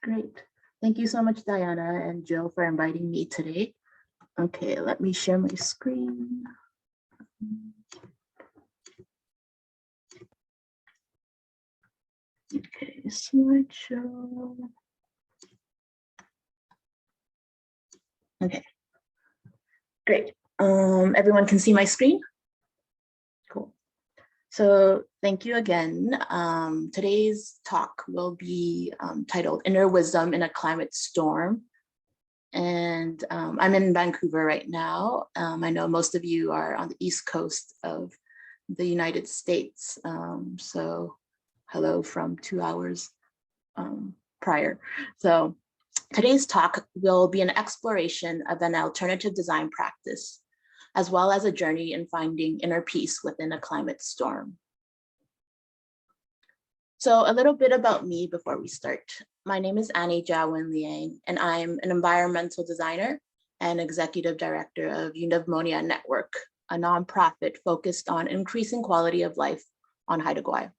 Great. Thank you so much, Diana and Jill, for inviting me today. Okay, let me share my screen. Okay, slideshow. Okay, great. Everyone can see my screen? Cool. So thank you again. Today's talk will be titled Inner Wisdom in a Climate Storm. And I'm in Vancouver right now. I know most of you are on the East Coast of the United States. So hello from 2 hours prior. So today's talk will be an exploration of an alternative design practice, as well as a journey in finding inner peace within a climate storm. So a little bit about me before we start. My name is Annie Jiawen Liang, and I'm an environmental designer and executive director of Eudaimonia Network, a nonprofit focused on increasing quality of life on Haida Gwaii.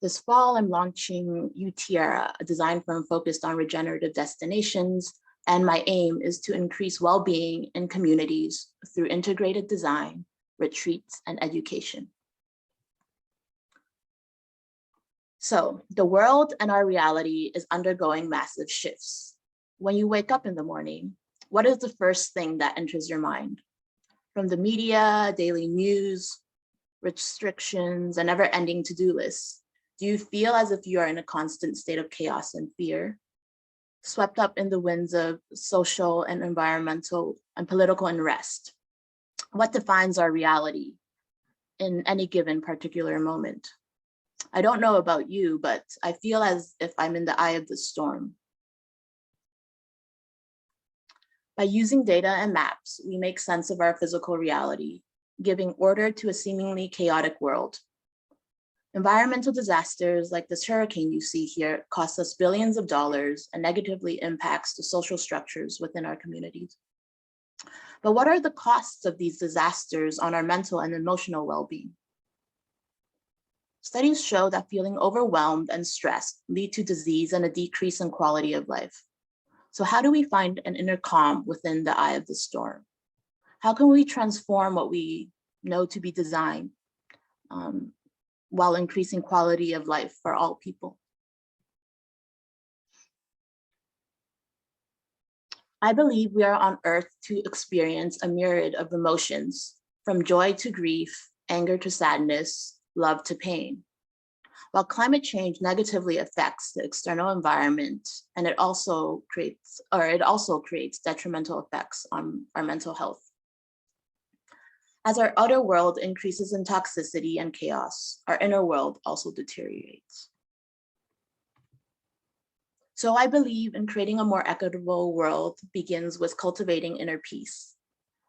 This fall, I'm launching Eudaimonia, a design firm focused on regenerative destinations, and my aim is to increase well-being in communities through integrated design, retreats, and education. So the world and our reality is undergoing massive shifts. When you wake up in the morning, what is the first thing that enters your mind? From the media, daily news, restrictions, and never-ending to-do lists, do you feel as if you are in a constant state of chaos and fear? Swept up in the winds of social and environmental and political unrest? What defines our reality in any given particular moment? I don't know about you, but I feel as if I'm in the eye of the storm. By using data and maps, we make sense of our physical reality, giving order to a seemingly chaotic world. Environmental disasters like this hurricane you see here cost us billions of dollars and negatively impacts the social structures within our communities. But what are the costs of these disasters on our mental and emotional well-being? Studies show that feeling overwhelmed and stressed lead to disease and a decrease in quality of life. So how do we find an inner calm within the eye of the storm? How can we transform what we know to be design while increasing quality of life for all people? I believe we are on Earth to experience a myriad of emotions, from joy to grief, anger to sadness, love to pain. While climate change negatively affects the external environment, and it also creates detrimental effects on our mental health. As our outer world increases in toxicity and chaos, our inner world also deteriorates. So I believe in creating a more equitable world begins with cultivating inner peace.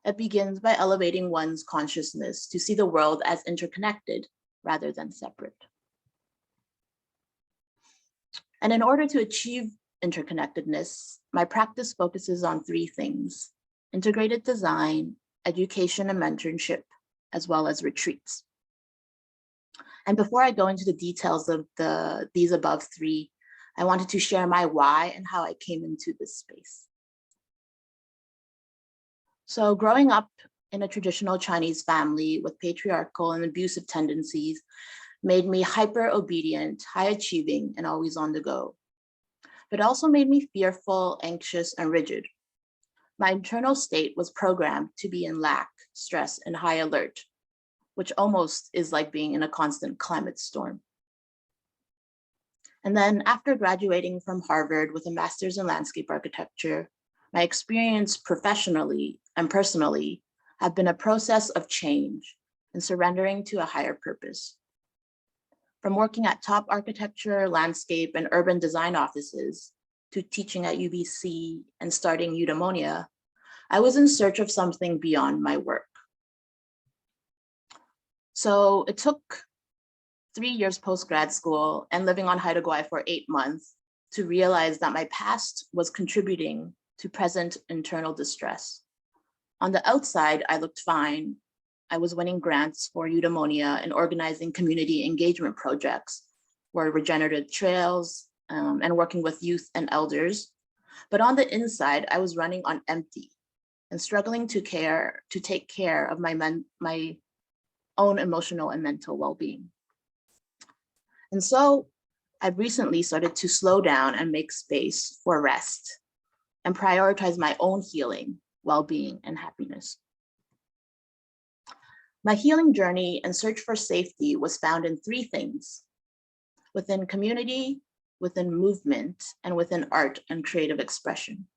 It begins by elevating one's consciousness to see the world as interconnected rather than separate. And in order to achieve interconnectedness, my practice focuses on 3 things: integrated design, education and mentorship, as well as retreats. And before I go into the details of these above 3, I wanted to share my why and how I came into this space. So growing up in a traditional Chinese family with patriarchal and abusive tendencies made me hyper obedient, high achieving, and always on the go. But also made me fearful, anxious, and rigid. My internal state was programmed to be in lack, stress, and high alert, which almost is like being in a constant climate storm. And then after graduating from Harvard with a master's in landscape architecture, my experience professionally and personally have been a process of change and surrendering to a higher purpose. From working at top architecture, landscape, and urban design offices to teaching at UBC and starting Eudaimonia, I was in search of something beyond my work. So it took 3 years post-grad school and living on Haida Gwaii for 8 months to realize that my past was contributing to present internal distress. On the outside, I looked fine. I was winning grants for Eudaimonia and organizing community engagement projects where regenerative trails and working with youth and elders. But on the inside, I was running on empty and struggling to take care of my own emotional and mental well-being. And so I've recently started to slow down and make space for rest and prioritize my own healing, well-being, and happiness. My healing journey and search for safety was found in three things: within community, within movement, and within art and creative expression.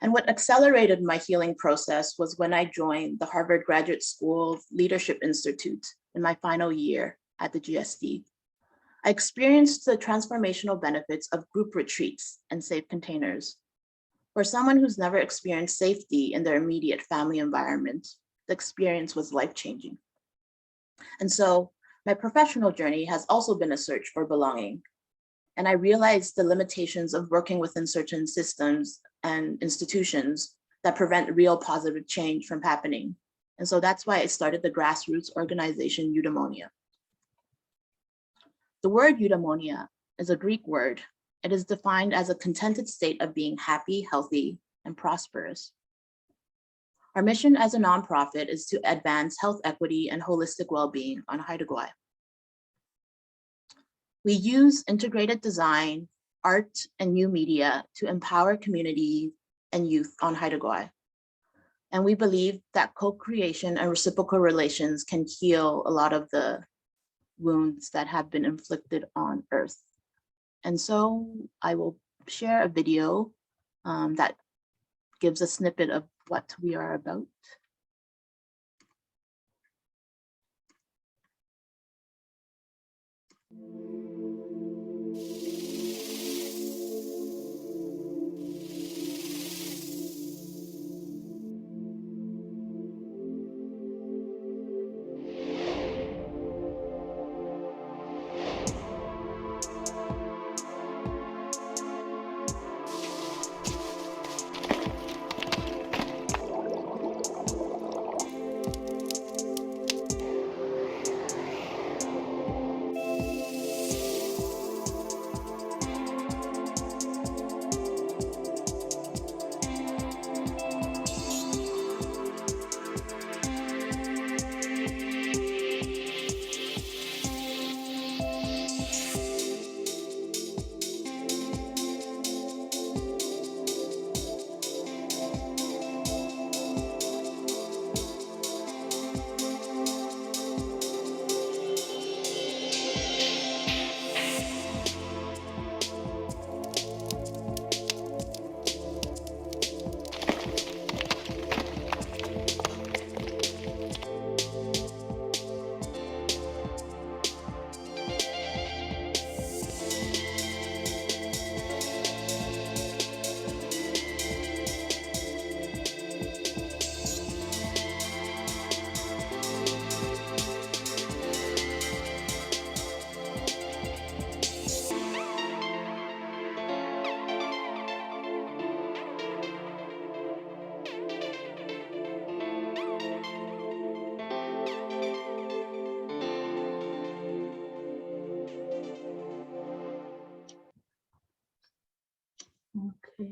And what accelerated my healing process was when I joined the Harvard Graduate School Leadership Institute in my final year at the GSD. I experienced the transformational benefits of group retreats and safe containers. For someone who's never experienced safety in their immediate family environment, the experience was life-changing. And so my professional journey has also been a search for belonging. And I realized the limitations of working within certain systems and institutions that prevent real positive change from happening. And so that's why I started the grassroots organization Eudaimonia. The word eudaimonia is a Greek word. It is defined as a contented state of being happy, healthy, and prosperous. Our mission as a nonprofit is to advance health equity and holistic well-being on Haida Gwaii. We use integrated design, art, and new media to empower community and youth on Haida Gwaii. And we believe that co-creation and reciprocal relations can heal a lot of the wounds that have been inflicted on Earth. And so I will share a video that gives a snippet of what we are about. Okay.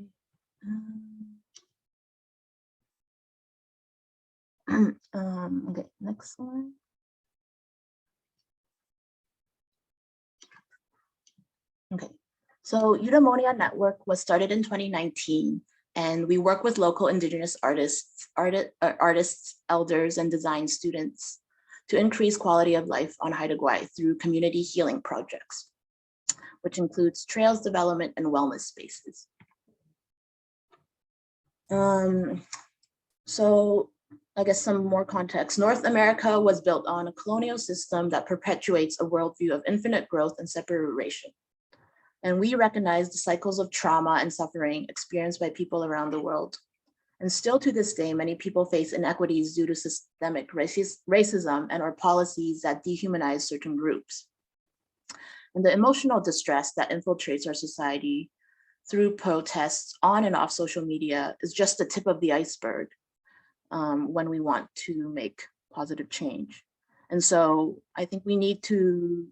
Okay, next one. Okay, so Eudaemonia Network was started in 2019, and we work with local Indigenous artists, elders, and design students to increase quality of life on Haida Gwaii through community healing projects, which includes trails development and wellness spaces. So I guess some more context. North America was built on a colonial system that perpetuates a worldview of infinite growth and separation. And we recognize the cycles of trauma and suffering experienced by people around the world. And still to this day, many people face inequities due to systemic racism and or policies that dehumanize certain groups. And the emotional distress that infiltrates our society through protests on and off social media is just the tip of the iceberg when we want to make positive change. And so I think we need to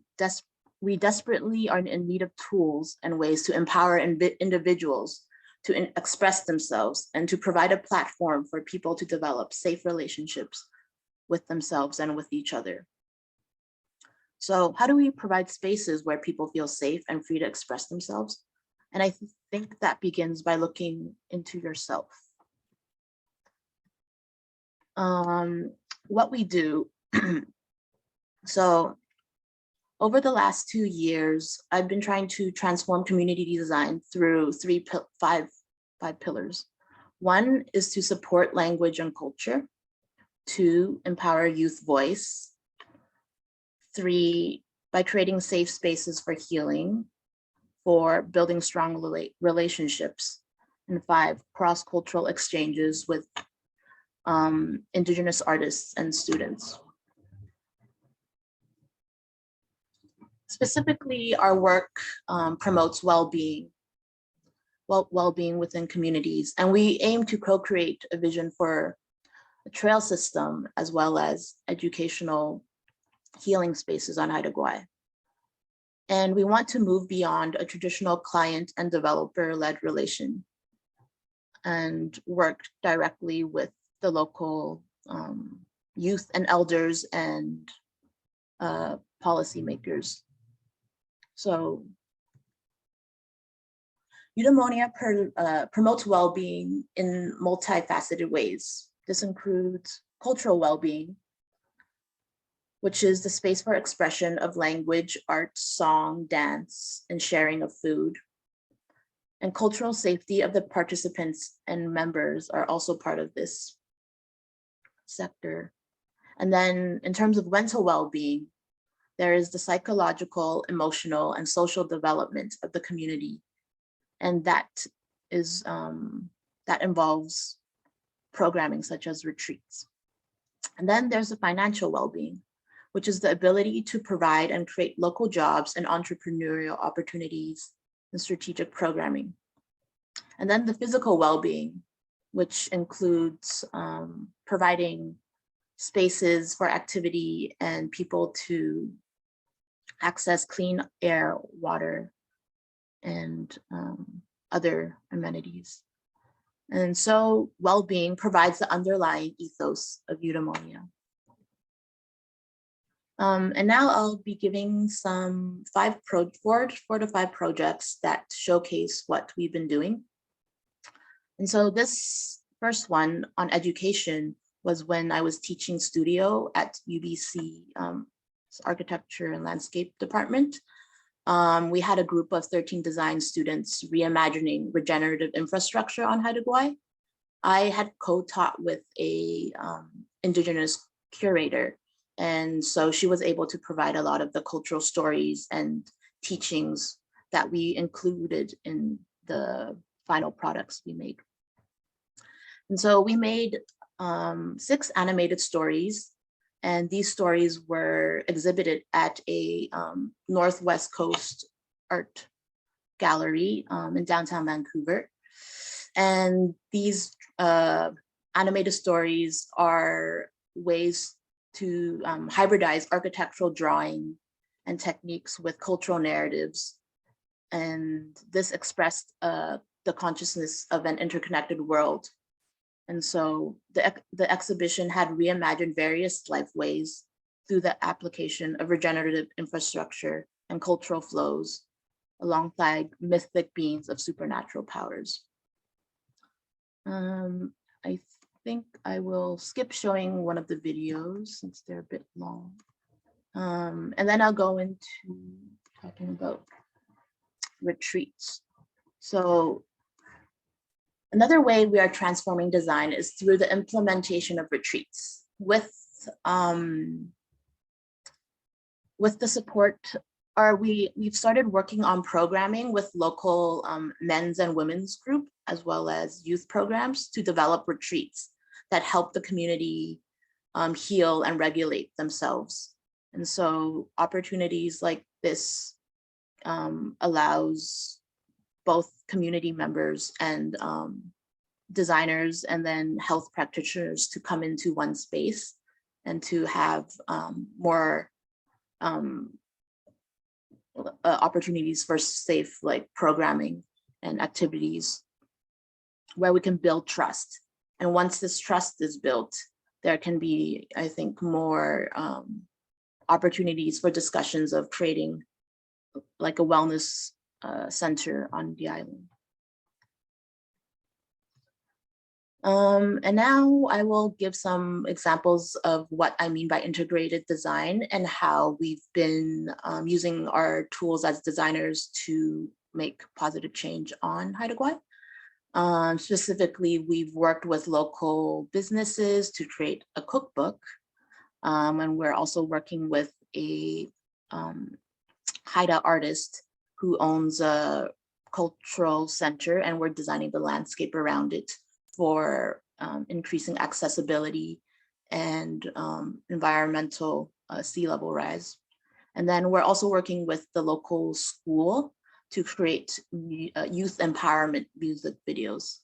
we desperately are in need of tools and ways to empower individuals to express themselves and to provide a platform for people to develop safe relationships with themselves and with each other. So how do we provide spaces where people feel safe and free to express themselves? And I think that begins by looking into yourself. What we do, so over the last 2 years, I've been trying to transform community design through five pillars. One is to support language and culture. 2, empower youth voice. 3, by creating safe spaces for healing. 4, building strong relationships. And 5, cross-cultural exchanges with Indigenous artists and students. Specifically, our work promotes well-being within communities, and we aim to co-create a vision for a trail system as well as educational healing spaces on Haida Gwaii. And we want to move beyond a traditional client and developer-led relation and work directly with the local youth and elders and policymakers. So Eudaimonia promotes well-being in multifaceted ways. This includes cultural well-being, which is the space for expression of language, art, song, dance, and sharing of food. And cultural safety of the participants and members are also part of this sector. And then in terms of mental well-being, there is the psychological, emotional, and social development of the community. And that is that involves programming such as retreats. And then there's the financial well-being, which is the ability to provide and create local jobs and entrepreneurial opportunities and strategic programming. And then the physical well-being, which includes providing spaces for activity and people to access clean air, water, and other amenities. And so well-being provides the underlying ethos of Eudaimonia. And now I'll be giving some 4 to 5 projects that showcase what we've been doing. And so this first one on education was when I was teaching studio at UBC Architecture and Landscape Department. We had a group of 13 design students reimagining regenerative infrastructure on Haida Gwaii. I had co-taught with a Indigenous curator, and so she was able to provide a lot of the cultural stories and teachings that we included in the final products we made. And so we made 6 animated stories, and these stories were exhibited at a Northwest Coast art gallery in downtown Vancouver. And these animated stories are ways to hybridize architectural drawing and techniques with cultural narratives. And this expressed the consciousness of an interconnected world. And so the exhibition had reimagined various lifeways through the application of regenerative infrastructure and cultural flows alongside mythic beings of supernatural powers. I think I will skip showing one of the videos since they're a bit long. And then I'll go into talking about retreats. So another way we are transforming design is through the implementation of retreats. With the support, we've started working on programming with local men's and women's group, as well as youth programs to develop retreats that help the community heal and regulate themselves. And so opportunities like this allows both community members and designers and then health practitioners to come into one space and to have more opportunities for safe like programming and activities where we can build trust. And once this trust is built, there can be, I think, more opportunities for discussions of creating like a wellness center on the island. And now I will give some examples of what I mean by integrated design and how we've been using our tools as designers to make positive change on Haida Gwaii. Specifically, we've worked with local businesses to create a cookbook. And we're also working with a Haida artist who owns a cultural center, and we're designing the landscape around it for increasing accessibility and environmental sea level rise. And then we're also working with the local school to create youth empowerment music videos.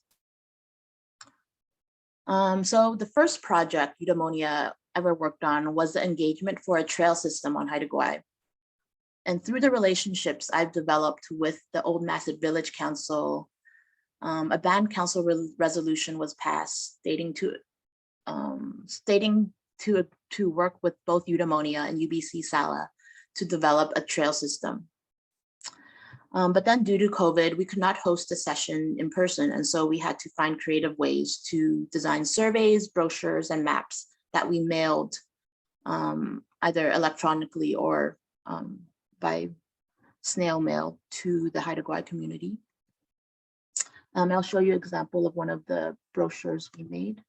So the first project Eudaimonia ever worked on was the engagement for a trail system on Haida Gwaii. And through the relationships I've developed with the Old Masset Village Council, a band council resolution was passed stating to work with both Eudaimonia and UBC Sala to develop a trail system. But then due to COVID, we could not host a session in person. And so we had to find creative ways to design surveys, brochures, and maps that we mailed either electronically or by snail mail to the Haida Gwaii community. I'll show you an example of one of the brochures we made.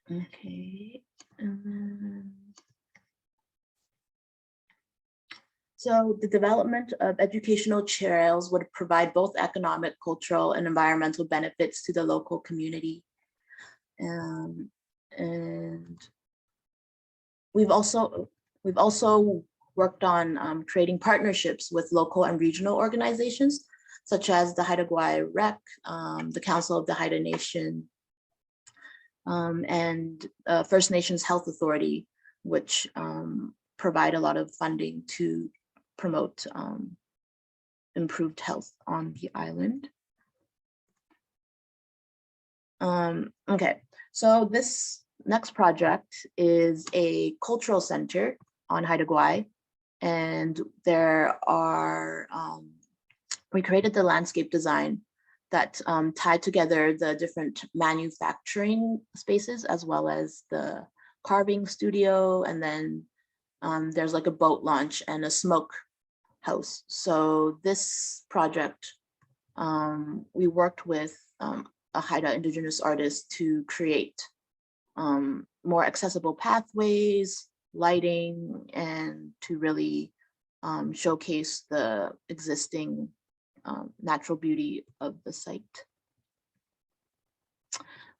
Okay, so the development of educational trails would provide both economic, cultural, and environmental benefits to the local community. And we've also worked on creating partnerships with local and regional organizations, such as the Haida Gwaii Rec, the Council of the Haida Nation, and First Nations Health Authority, which provide a lot of funding to promote improved health on the island. Okay, so this next project is a cultural center on Haida Gwaii, and there are, we created the landscape design that tied together the different manufacturing spaces as well as the carving studio, and then there's like a boat launch and a smoke house. So this project, we worked with a Haida indigenous artist to create more accessible pathways, lighting, and to really showcase the existing natural beauty of the site.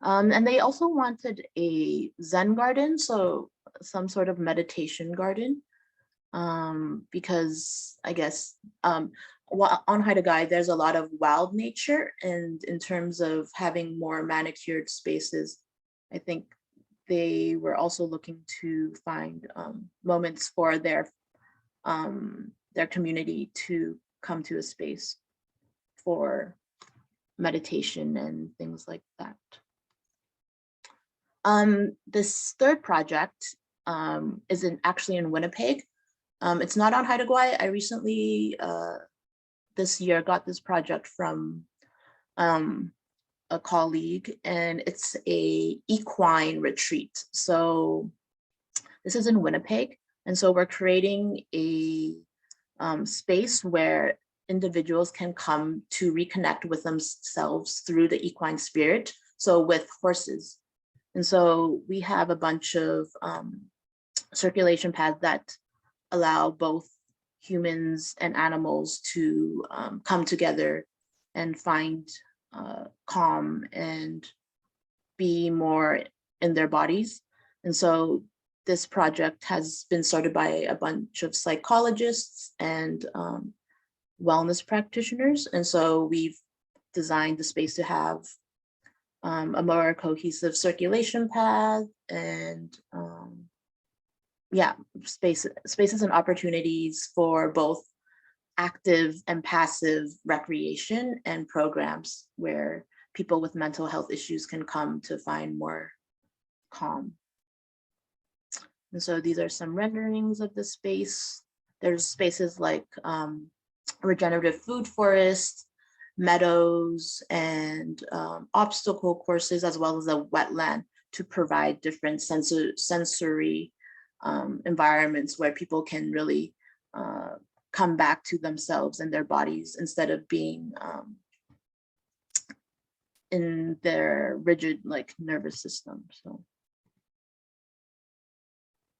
And they also wanted a Zen garden, so some sort of meditation garden, because I guess on Haida Gwaii, there's a lot of wild nature, and in terms of having more manicured spaces, I think they were also looking to find moments for their community to come to a space for meditation and things like that. This third project is actually in Winnipeg. It's not on Haida Gwaii. I recently this year got this project from a colleague, and it's a equine retreat. So this is in Winnipeg. And so we're creating a space where individuals can come to reconnect with themselves through the equine spirit, so with horses. And so we have a bunch of circulation paths that allow both humans and animals to come together and find calm and be more in their bodies. And so this project has been started by a bunch of psychologists and wellness practitioners. And so we've designed the space to have a more cohesive circulation path and spaces and opportunities for both active and passive recreation and programs where people with mental health issues can come to find more calm. And so these are some renderings of the space. There's spaces like regenerative food forests, meadows, and obstacle courses, as well as a wetland to provide different sensory environments where people can really come back to themselves and their bodies instead of being in their rigid nervous system. So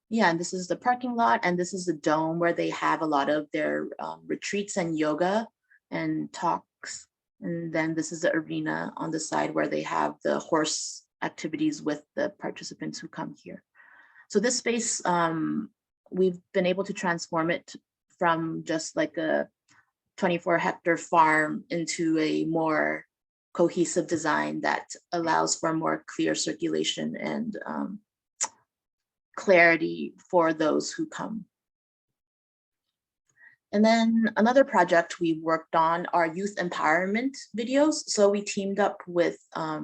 yeah, and this is the parking lot, and this is the dome where they have a lot of their retreats and yoga and talks. And then this is the arena on the side where they have the horse activities with the participants who come here. So this space, we've been able to transform it from just like a 24-hectare farm into a more cohesive design that allows for more clear circulation and clarity for those who come. And then another project we worked on are youth empowerment videos. So we teamed up with the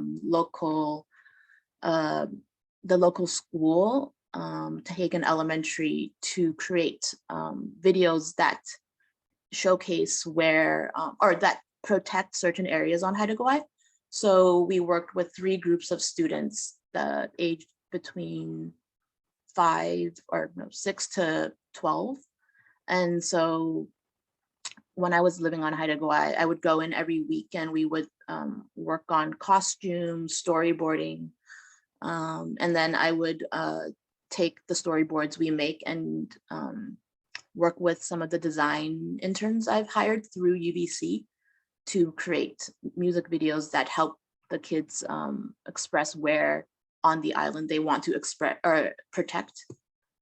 local school, Tahagan Elementary, to create videos that showcase where, or that protect certain areas on Haida Gwaii. So we worked with 3 groups of students that aged between 6 to 12. And so when I was living on Haida Gwaii, I would go in every week and we would work on costumes, storyboarding, and then I would take the storyboards we make and work with some of the design interns I've hired through UBC to create music videos that help the kids express where on the island they want to express or protect.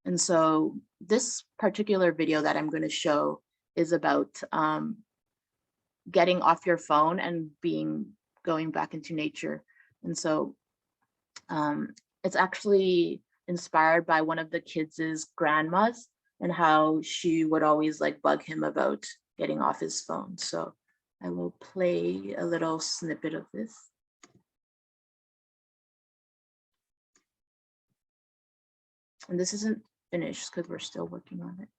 And so this particular video that I'm going to show is about getting off your phone and going back into nature. And so it's actually inspired by one of the kids' grandmas and how she would always bug him about getting off his phone. So I will play a little snippet of this. And this isn't finished because we're still working on it.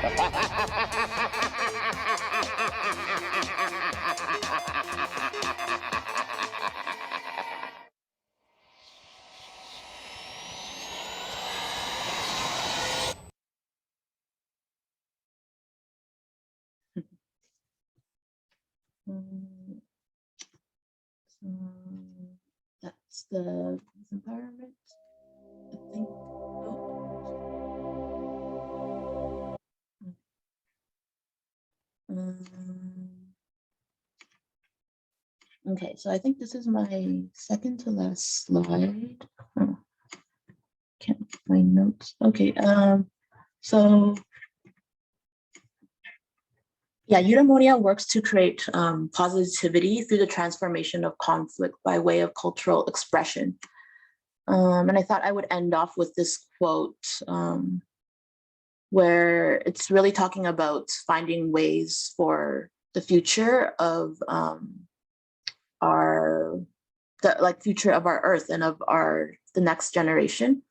So that's the environment, I think. Okay, so I think this is my second to last slide. Oh, can't find notes. Okay, so yeah, Eudaimonia works to create positivity through the transformation of conflict by way of cultural expression. And I thought I would end off with this quote where it's really talking about finding ways for the future of future of our Earth and of the next generation,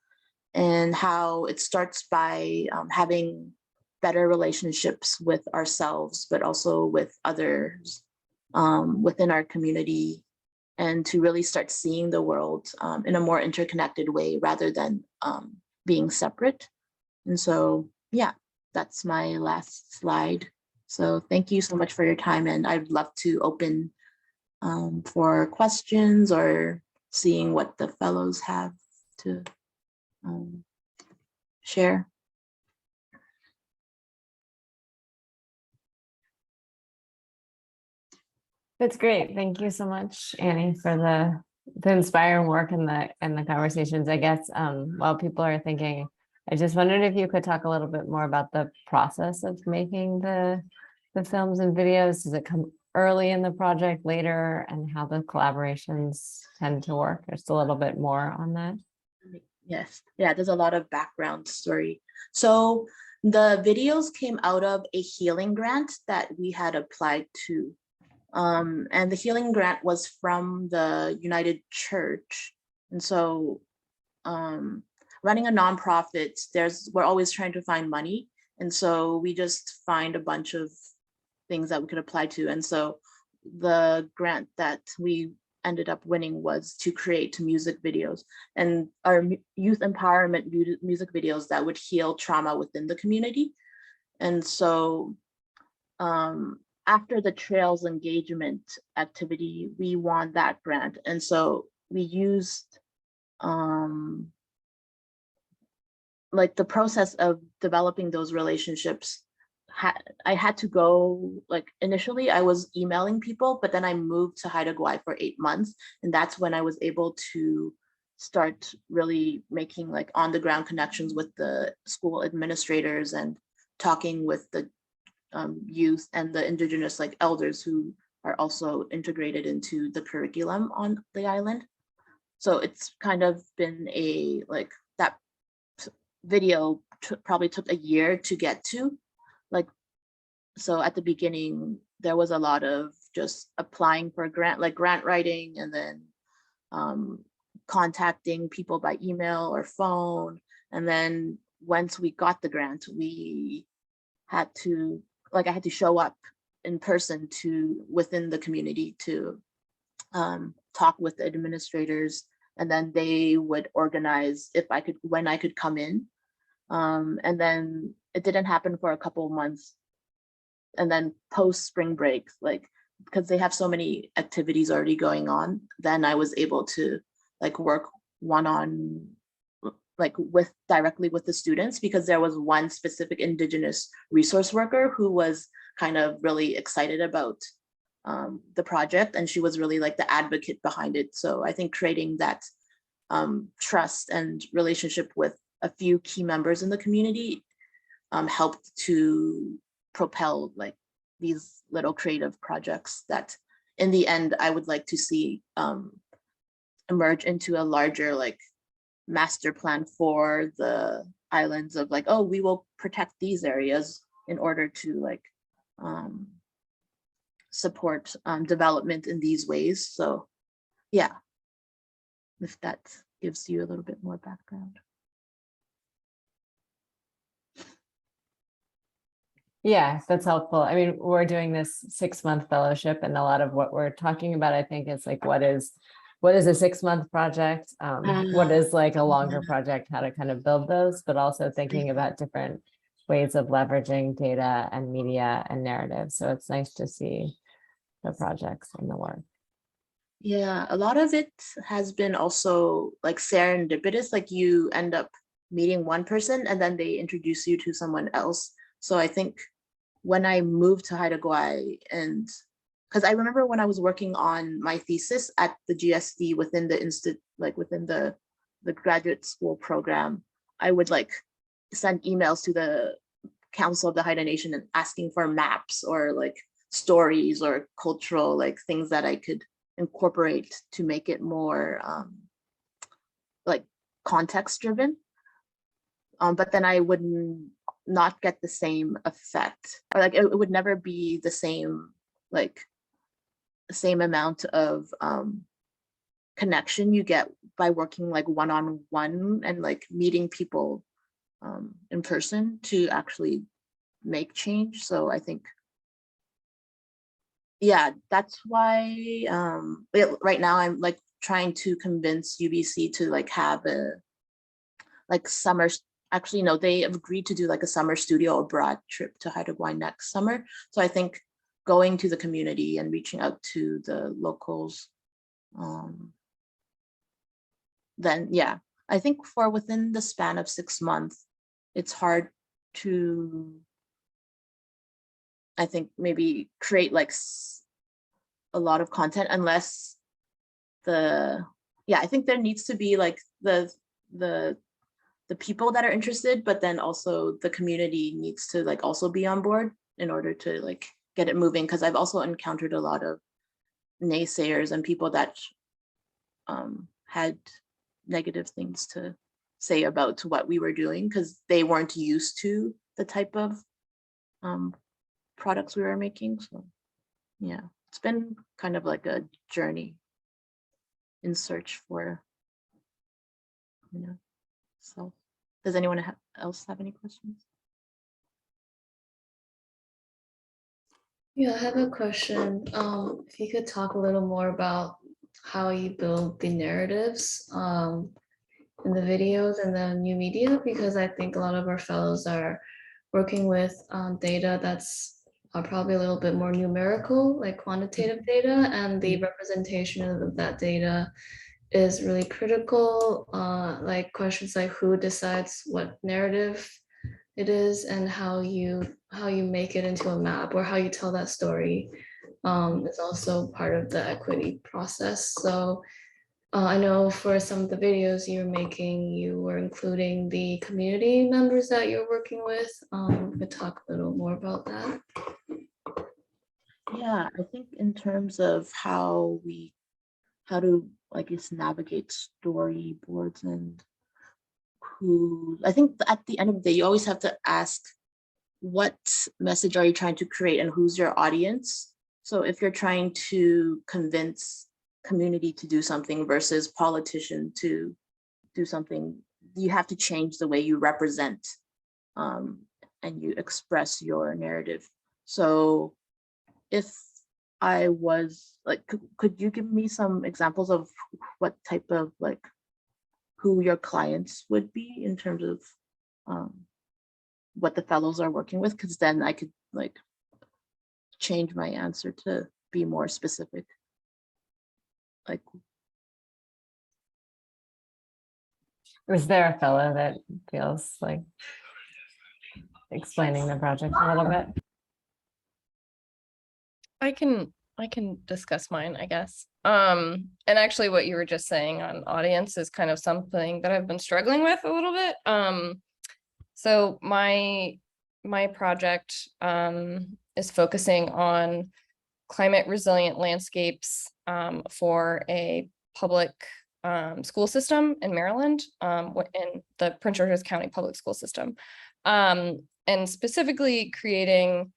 and how it starts by having better relationships with ourselves, but also with others within our community, and to really start seeing the world in a more interconnected way rather than being separate. And so, yeah, that's my last slide. So thank you so much for your time, and I'd love to open for questions or seeing what the fellows have to share. That's great. Thank you so much, Annie, for the inspiring work and the conversations. I guess while people are thinking, I just wondered if you could talk a little bit more about the process of making the films and videos. Does it come early in the project, later, and how the collaborations tend to work? Just a little bit more on that. Yes, yeah, there's a lot of background story. So the videos came out of a healing grant that we had applied to. And the healing grant was from the United Church. And so running a nonprofit, we're always trying to find money. And so we just find a bunch of things that we could apply to. And so the grant that we ended up winning was to create music videos, and our youth empowerment music videos that would heal trauma within the community. And so after the Trails engagement activity, we won that grant. And so we used like the process of developing those relationships. I had to go, like initially I was emailing people, but then I moved to Haida Gwaii for 8 months. And that's when I was able to start really making like on the ground connections with the school administrators and talking with the youth and the indigenous like elders who are also integrated into the curriculum on the island. So it's kind of been that video probably took a year to get to. So at the beginning, there was a lot of just applying for grant writing, and then contacting people by email or phone. And then once we got the grant, I had to show up in person within the community to talk with the administrators, and then they would organize when I could come in. And then it didn't happen for a couple of months. And then post spring break, because they have so many activities already going on, then I was able to work directly with the students, because there was one specific indigenous resource worker who was kind of really excited about the project, and she was really the advocate behind it. So I think creating that trust and relationship with a few key members in the community helped to propel these little creative projects that in the end I would like to see emerge into a larger master plan for the islands of we will protect these areas in order to support development in these ways. So yeah, if that gives you a little bit more background. Yeah, that's helpful. I mean, we're doing this 6-month fellowship, and a lot of what we're talking about, I think, is like what is a 6-month project? What is like a longer project, how to kind of build those, but also thinking about different ways of leveraging data and media and narrative. So it's nice to see the projects and the work. Yeah, a lot of it has been also like serendipitous, like you end up meeting one person and then they introduce you to someone else. So I think when I moved to Haida Gwaii, and because I remember when I was working on my thesis at the GSD within the within the graduate school program, I would like send emails to the Council of the Haida Nation and asking for maps or like stories or cultural like things that I could incorporate to make it more like context driven. But then I would not get the same effect, or like it would never be the same, like the same amount of connection you get by working like one-on-one and like meeting people in person to actually make change. So I think, yeah, that's why right now I'm like trying to convince UBC to like have a like summer. Actually, no, they have agreed to do like a summer studio abroad trip to Haida Gwaii next summer. So I think going to the community and reaching out to the locals, then yeah, I think for within the span of 6 months, it's hard to, I think, maybe create like a lot of content unless I think there needs to be like the people that are interested, but then also the community needs to like also be on board in order to like get it moving. Because I've also encountered a lot of naysayers and people that had negative things to say about what we were doing because they weren't used to the type of products we were making. So yeah, it's been kind of like a journey in search for, so does anyone else have any questions? Yeah, I have a question. If you could talk a little more about how you build the narratives in the videos and the new media, because I think a lot of our fellows are working with data that's probably a little bit more numerical, like quantitative data, and the representation of that data is really critical. Like questions like who decides what narrative it is and how you make it into a map or how you tell that story is also part of the equity process. So I know for some of the videos you're making, you were including the community members that you're working with. Could talk a little more about that. Yeah, I think in terms of how to, I guess, navigate storyboards and I think at the end of the day, you always have to ask what message are you trying to create and who's your audience? So if you're trying to convince community to do something versus politician to do something, you have to change the way you represent and you express your narrative. So if I was like, could you give me some examples of what type of like who your clients would be in terms of what the fellows are working with? Because then I could like change my answer to be more specific. Like, Is there a fellow that feels like explaining the project a little bit? I can discuss mine, I guess. And actually what you were just saying on audience is kind of something that I've been struggling with a little bit. So my project is focusing on climate resilient landscapes for a public school system in Maryland, in the Prince George's County public school system, and specifically creating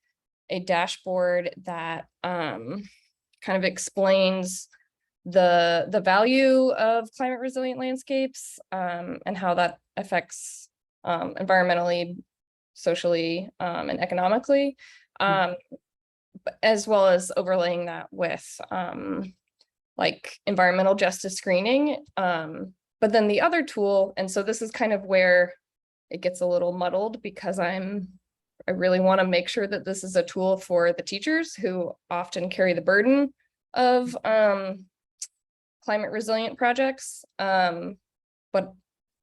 a dashboard that kind of explains the value of climate resilient landscapes and how that affects environmentally socially and economically, as well as overlaying that with like environmental justice screening. But then the other tool, and so this is kind of where it gets a little muddled, because I really want to make sure that this is a tool for the teachers who often carry the burden of climate resilient projects. But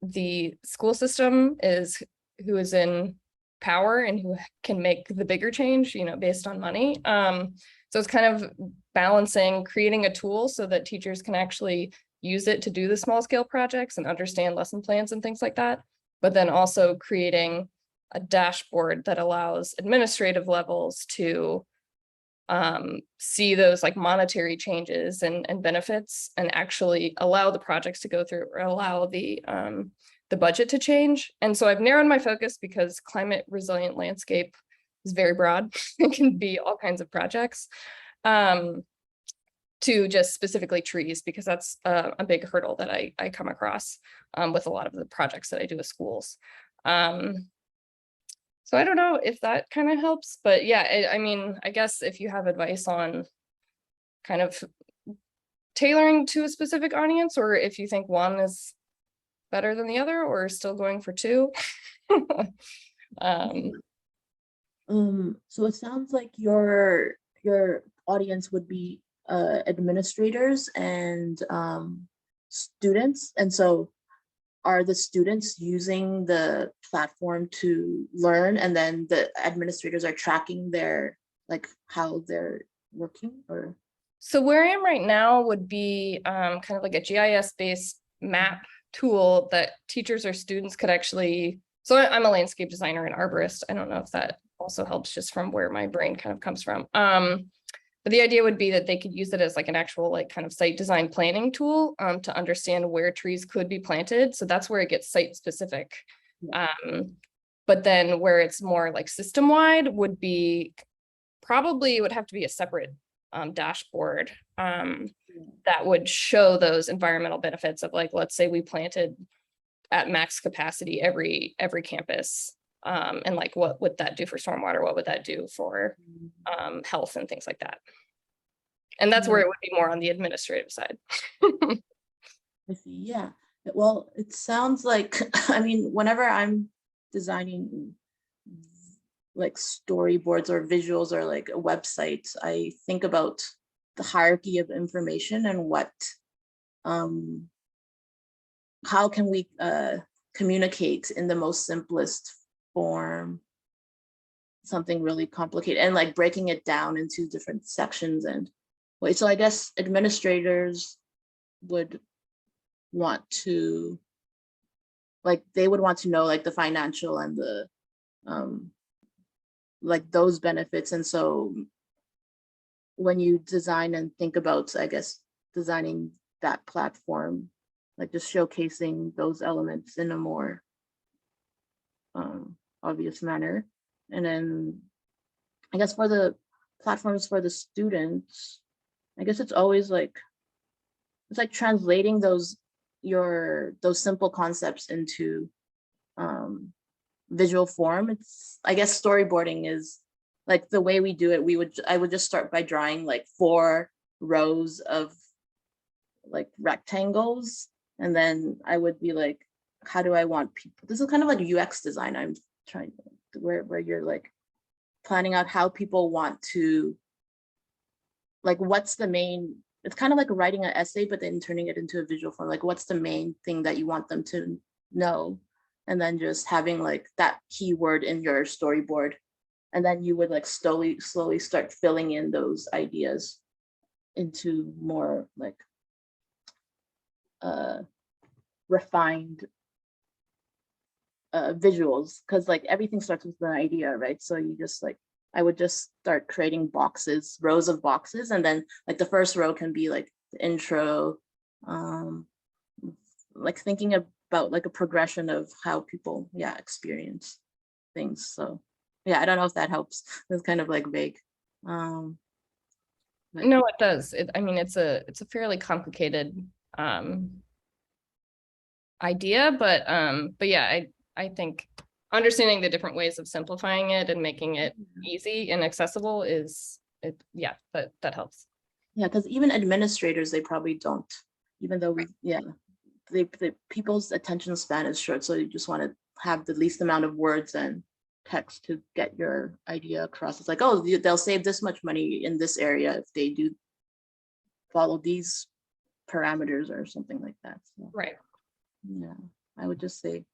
the school system is who is in power and who can make the bigger change, you know, based on money. So it's kind of balancing, creating a tool so that teachers can actually use it to do the small scale projects and understand lesson plans and things like that. But then also creating a dashboard that allows administrative levels to see those like monetary changes and benefits, and actually allow the projects to go through, or allow the budget to change. And so I've narrowed my focus, because climate resilient landscape is very broad. It can be all kinds of projects, to just specifically trees, because that's a big hurdle that I come across with a lot of the projects that I do with schools. So I don't know if that kind of helps, but yeah, I mean, I guess if you have advice on kind of tailoring to a specific audience, or if you think one is better than the other, or still going for two. So it sounds like your audience would be administrators and students. And so are the students using the platform to learn, and then the administrators are tracking their, like, how they're working? Or so where I am right now would be kind of like a GIS based map tool that teachers or students could actually, so I'm a landscape designer and arborist. I don't know if that also helps, just from where my brain kind of comes from. But the idea would be that they could use it as like an actual like kind of site design planning tool to understand where trees could be planted. So that's where it gets site specific. But then where it's more like system wide would be, probably it would have to be a separate dashboard that would show those environmental benefits of, like, let's say we planted at max capacity every campus. And like, what would that do for stormwater? What would that do for health and things like that? And that's where it would be more on the administrative side. I see, yeah. Well, it sounds like, I mean, whenever I'm designing like storyboards or visuals or like a website, I think about the hierarchy of information and what, how can we communicate in the most simplest form something really complicated, and like breaking it down into different sections. And wait, so I guess administrators would want to, like, they would want to know like the financial and the like those benefits. And so when you design and think about, I guess, designing that platform, like just showcasing those elements in a more obvious manner. And then I guess for the platforms for the students, I guess it's always like, it's like translating those simple concepts into visual form. It's, I guess storyboarding is like the way we do it. I would just start by drawing like 4 rows of like rectangles, and then I would be like, how do I want people, this is kind of like UX design. I'm trying to, where you're like planning out how people want to, like, what's the main, it's kind of like writing an essay, but then turning it into a visual form. Like, what's the main thing that you want them to know? And then just having like that keyword in your storyboard. And then you would like slowly start filling in those ideas into more like refined visuals, because like everything starts with an idea, right? So you just like, I would just start creating boxes, rows of boxes, and then like the first row can be like the intro, like thinking about like a progression of how people experience things. So yeah, I don't know if that helps. It's kind of like vague. No, it does. I mean, it's a fairly complicated idea, but yeah, I think understanding the different ways of simplifying it and making it easy and accessible yeah, that helps. Yeah, because even administrators, they probably don't, even though the people's attention span is short, so you just want to have the least amount of words and text to get your idea across. It's like, oh, they'll save this much money in this area if they do follow these parameters or something like that. So, Right. yeah, I would just say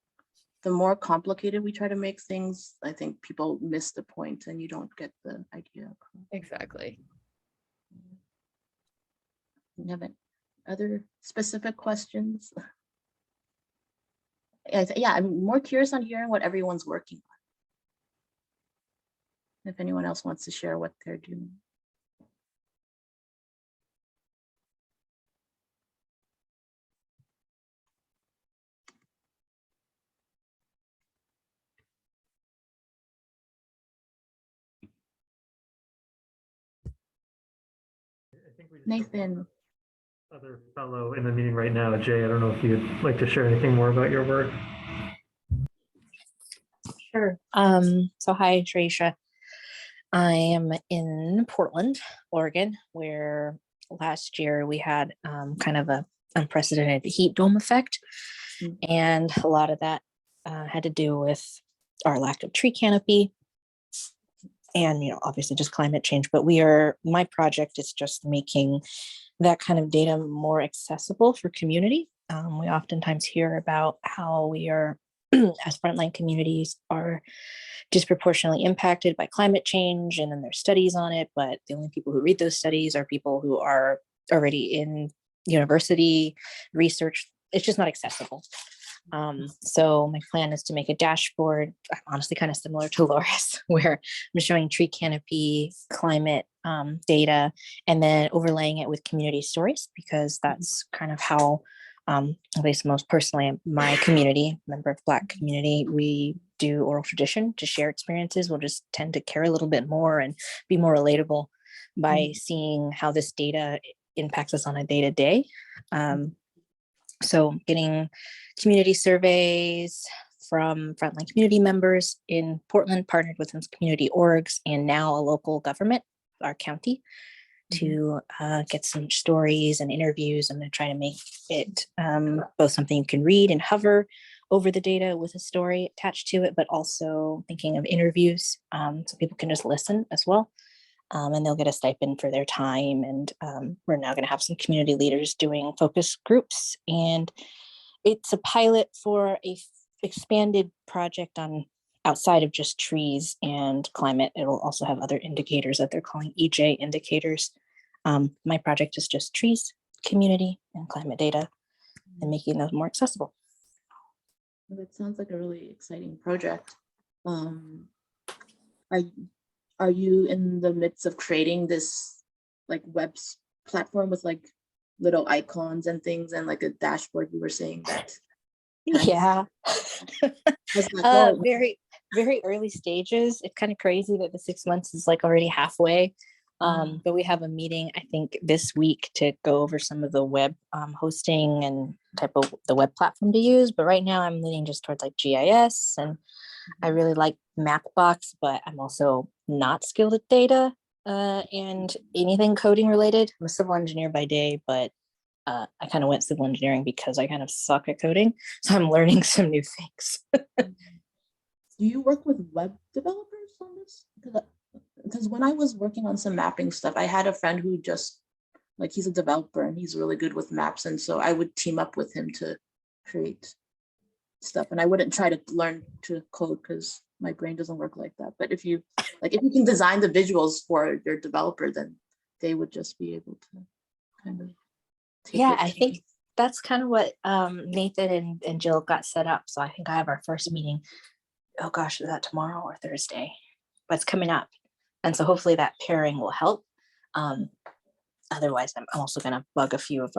the more complicated we try to make things, I think people miss the point and you don't get the idea across. Exactly. You have any other specific questions? Yeah, I'm more curious on hearing what everyone's working on. If anyone else wants to share what they're doing. I think we just have one Nathan. other fellow in the meeting right now. Jay, I don't know if you'd like to share anything more about your work. Sure. So hi, Trisha. I am in Portland, Oregon, where last year we had kind of a unprecedented heat dome effect. And a lot of that had to do with our lack of tree canopy and, obviously just climate change. But my project is just making that kind of data more accessible for community. We oftentimes hear about how we are, as frontline communities, are disproportionately impacted by climate change, and then there's studies on it, but the only people who read those studies are people who are already in university research. It's just not accessible. So my plan is to make a dashboard, honestly kind of similar to Laura's, where I'm showing tree canopy, climate data, and then overlaying it with community stories, because that's kind of how, at least most personally, my community, member of Black community, we do oral tradition to share experiences. We'll just tend to care a little bit more and be more relatable by seeing how this data impacts us on a day-to-day. So getting community surveys from frontline community members in Portland, partnered with some community orgs, and now a local government, our county, to get some stories and interviews, and to try to make it both something you can read and hover over the data with a story attached to it, but also thinking of interviews, so people can just listen as well. And they'll get a stipend for their time. And we're now going to have some community leaders doing focus groups. And it's a pilot for a expanded project on outside of just trees and climate. It'll also have other indicators that they're calling EJ indicators. My project is just trees, community, and climate data, and making those more accessible. That sounds like a really exciting project. Are you in the midst of creating this like web platform with like little icons and things and like a dashboard you were saying that? Yeah. Very, very early stages. It's kind of crazy that the 6 months is like already halfway. But we have a meeting, I think, this week to go over some of the web hosting and type of the web platform to use. But right now I'm leaning just towards like GIS, and I really like Mapbox, but I'm also not skilled at data and anything coding related. I'm a civil engineer by day, but I kind of went civil engineering because I kind of suck at coding. So I'm learning some new things. Do you work with web developers on this? Because when I was working on some mapping stuff, I had a friend who just, like, he's a developer and he's really good with maps. And so I would team up with him to create stuff. And I wouldn't try to learn to code because my brain doesn't work like that. But if you can design the visuals for your developer, then they would just be able to kind of take Yeah, it. I think that's kind of what Nathan and Jill got set up. So I think I have our first meeting. Oh gosh, is that tomorrow or Thursday? But it's coming up. And so hopefully that pairing will help. Otherwise, I'm also going to bug a few of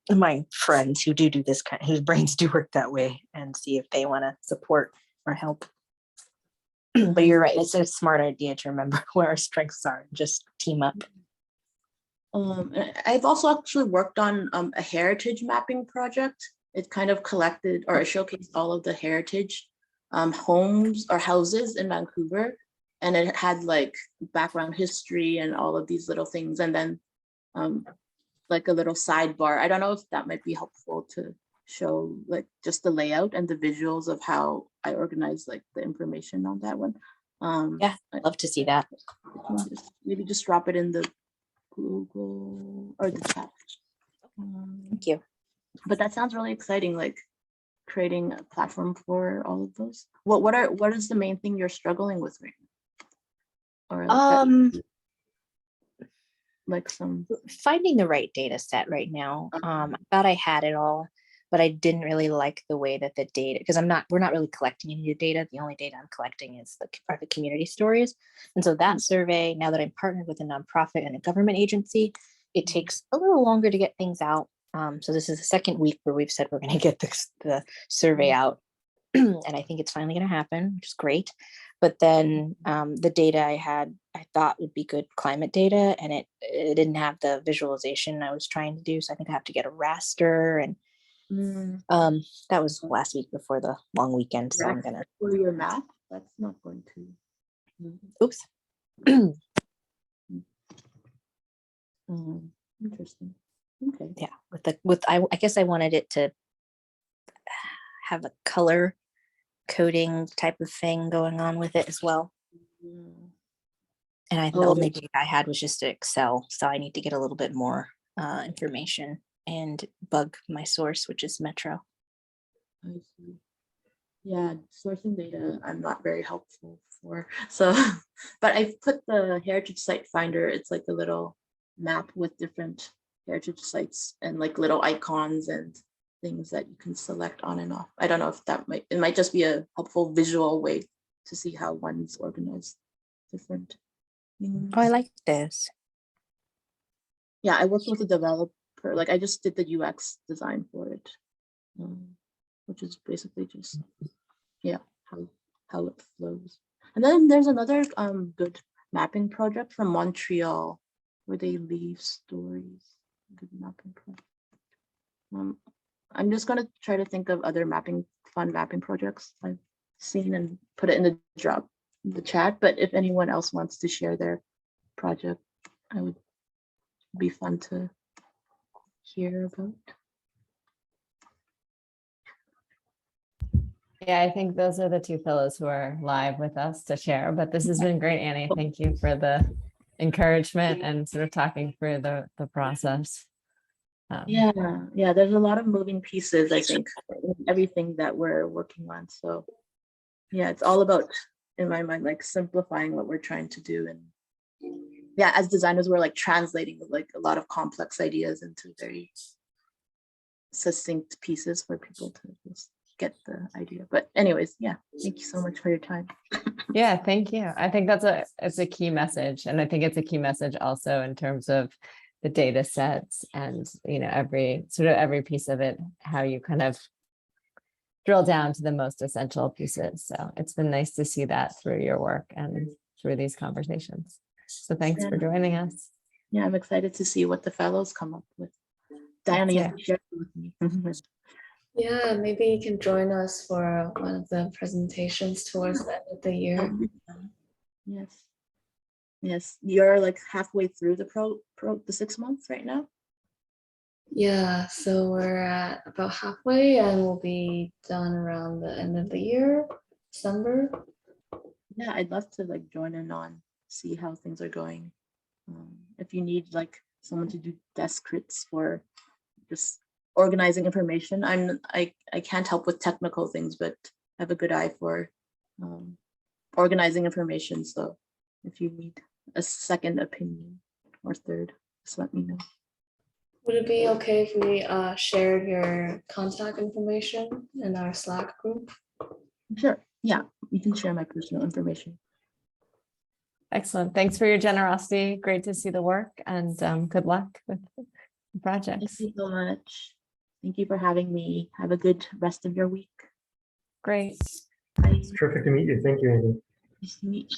my friends who do this kind, whose brains do work that way, and see if they want to support or help. But you're right, it's a smart idea to remember where our strengths are and just team up. And I've also actually worked on a heritage mapping project. It kind of collected or it showcased all of the heritage homes or houses in Vancouver, and it had like background history and all of these little things, and then like a little sidebar. I don't know if that might be helpful to show like just the layout and the visuals of how I organize like the information on that one. Yeah, I'd love to see that. Maybe just drop it in the Google or the chat. Thank you. But that sounds really exciting, like creating a platform for all of those. What is the main thing you're struggling with right now? Or like some Finding the right data set right now. I thought I had it all, but I didn't really like the way that the data, because we're not really collecting any data. The only data I'm collecting is are the community stories. And so that survey, now that I'm partnered with a nonprofit and a government agency, it takes a little longer to get things out. So this is the second week where we've said we're going to get the survey out. And I think it's finally going to happen, which is great. But then the data I thought would be good climate data, and it didn't have the visualization I was trying to do. So I think I have to get a raster, and that was last week before the long weekend. So I'm gonna for your map. That's not going to. oops. Interesting. Okay. Yeah, I guess I wanted it to have a color coding type of thing going on with it as well. And the only data I had was just Excel, so I need to get a little bit more information and bug my source, which is Metro. I see. Yeah, sourcing data I'm not very helpful for. So, but I've put the heritage site finder. It's like a little map with different heritage sites and like little icons and things that you can select on and off. I don't know if it might just be a helpful visual way to see how one's organized different things. Oh, I like this. Yeah, I worked with a developer. Like I just did the UX design for it, which is basically just how it flows. And then there's another good mapping project from Montreal where they leave stories. Good mapping project. I'm just gonna try to think of other fun mapping projects I've seen and put it in the chat. But if anyone else wants to share their project, I would be fun to hear about. Yeah, I think those are the two fellows who are live with us to share, but this has been great, Annie. Thank you for the encouragement and sort of talking through the process. Yeah, there's a lot of moving pieces, I think, in everything that we're working on. So yeah, it's all about, in my mind, like simplifying what we're trying to do. And yeah, as designers, we're like translating like a lot of complex ideas into very succinct pieces for people to just get the idea. But anyways, yeah, thank you so much for your time. Yeah, thank you. I think it's a key message. And I think it's a key message also in terms of the data sets and, every piece of it, how you kind of drill down to the most essential pieces. So it's been nice to see that through your work and through these conversations. So thanks for joining us. Yeah, I'm excited to see what the fellows come up with. Diana, you have to share it with me. Yeah, maybe you can join us for one of the presentations towards the end of the year. Yes, you're like halfway through the 6 months right now. Yeah, so we're at about halfway and we'll be done around the end of the year, December. Yeah, I'd love to like join in on, see how things are going. If you need like someone to do desk crits for just organizing information, I can't help with technical things, but I have a good eye for organizing information. So if you need a second opinion or third, just let me know. Would it be okay if we shared your contact information in our Slack group? Sure. Yeah, you can share my personal information. Excellent. Thanks for your generosity. Great to see the work, and good luck with the projects. Thank you so much. Thank you for having me. Have a good rest of your week. Great. Bye. It's terrific to meet you. Thank you, Andy. Nice to meet you.